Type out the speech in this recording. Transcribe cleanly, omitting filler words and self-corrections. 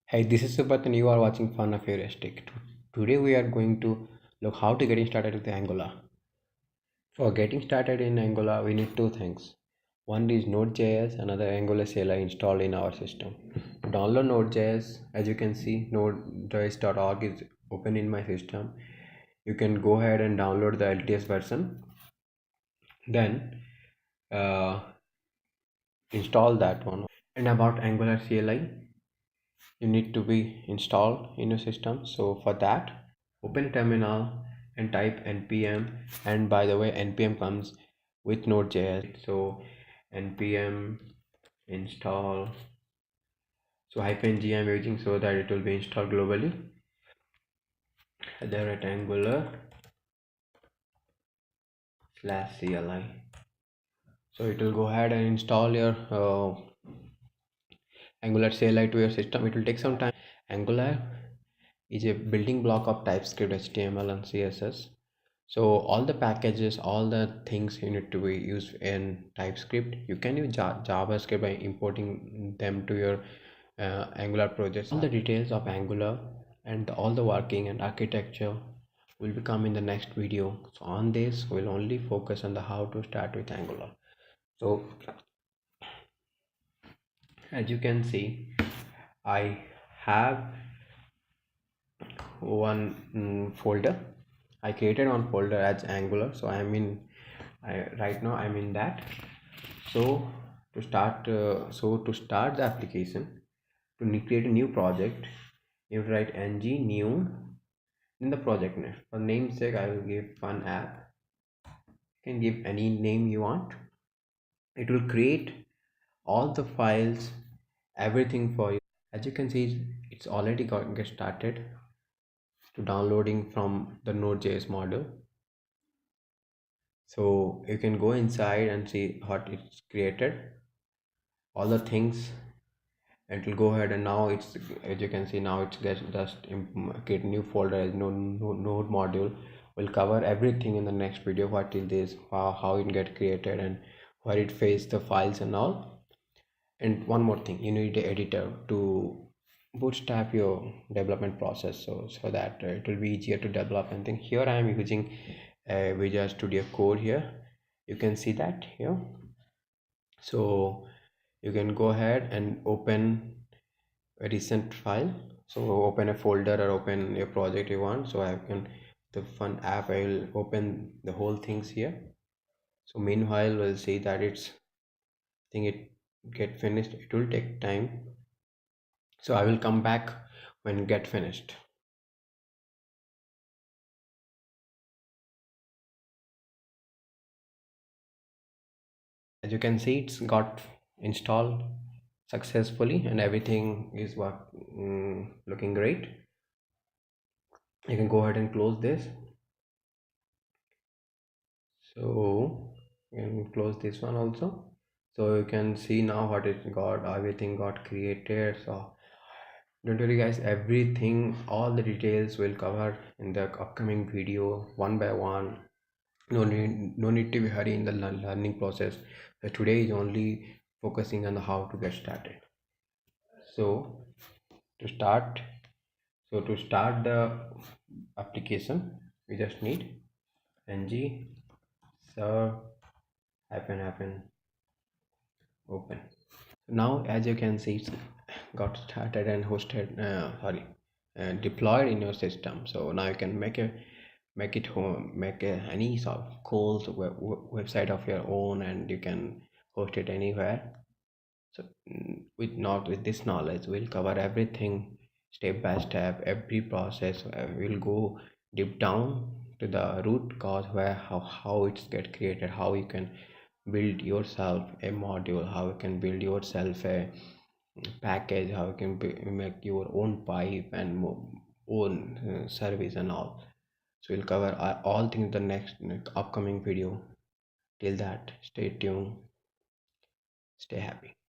Hey, this is Subat and you are watching Fun of Heuristic. Today we are going to look how to getting started with Angular. For getting started in Angular, we need two things. One is Node.js, another Angular CLI installed in our system. To download Node.js, as you can see, nodejs.org is open in my system. You can go ahead and download the LTS version. Then install that one. And about Angular CLI, you need to be installed in your system. So for that, open terminal and type npm, and by the way, npm comes with node.js, so npm install, so -g I'm using so that it will be installed globally. There at angular/cli, so it will go ahead and install your Angular CLI to your system. It will take some time. Angular is a building block of TypeScript, HTML and CSS. So all the packages, all the things you need to be used in TypeScript. You can use JavaScript by importing them to your Angular projects. All the details of Angular and all the working and architecture will become in the next video. So on this, we'll only focus on the how to start with Angular. So as you can see, I have one folder. I created one folder as Angular, so right now I'm in that. So to start the application, to create a new project, you write ng new in the project name. For namesake, I will give fun app. You can give any name you want. It will create all the files, everything for you. As you can see, it's already get started to downloading from the node.js module. So you can go inside and see what it's created, all the things, and it will go ahead. And now it's, as you can see, now it's just create new folder as node module. Will cover everything in the next video, what is this, how it get created, and where it face the files and all. And one more thing, you need an editor to bootstrap your development process, so that it will be easier to develop and think. Here I am using Visual Studio Code. Here you can see that here. So you can go ahead and open a recent file, so open a folder or open a project you want. So I can, the fun app, I will open the whole things here. So meanwhile, we'll see that it's thing it get finished. It will take time, so I will come back when get finished. As you can see, it's got installed successfully and everything is looking great. You can go ahead and close this. So you can close this one also. So you can see now what it got, everything got created. So don't worry guys, everything, all the details will cover in the upcoming video one by one. No need to be hurry in the learning process. So today is only focusing on how to get started. So to start the application, we just need ng serve hyphen open. Now as you can see, it's got started and hosted deployed in your system. So now you can make it home, any sort of cool website of your own, and you can host it anywhere. So with this knowledge, we'll cover everything step by step, every process. We'll go deep down to the root cause, where how it's get created, how you can build yourself a module, how you can build yourself a package, how you can make your own pipe and own service and all. So we'll cover all things in the next upcoming video. Till that, stay tuned, stay happy.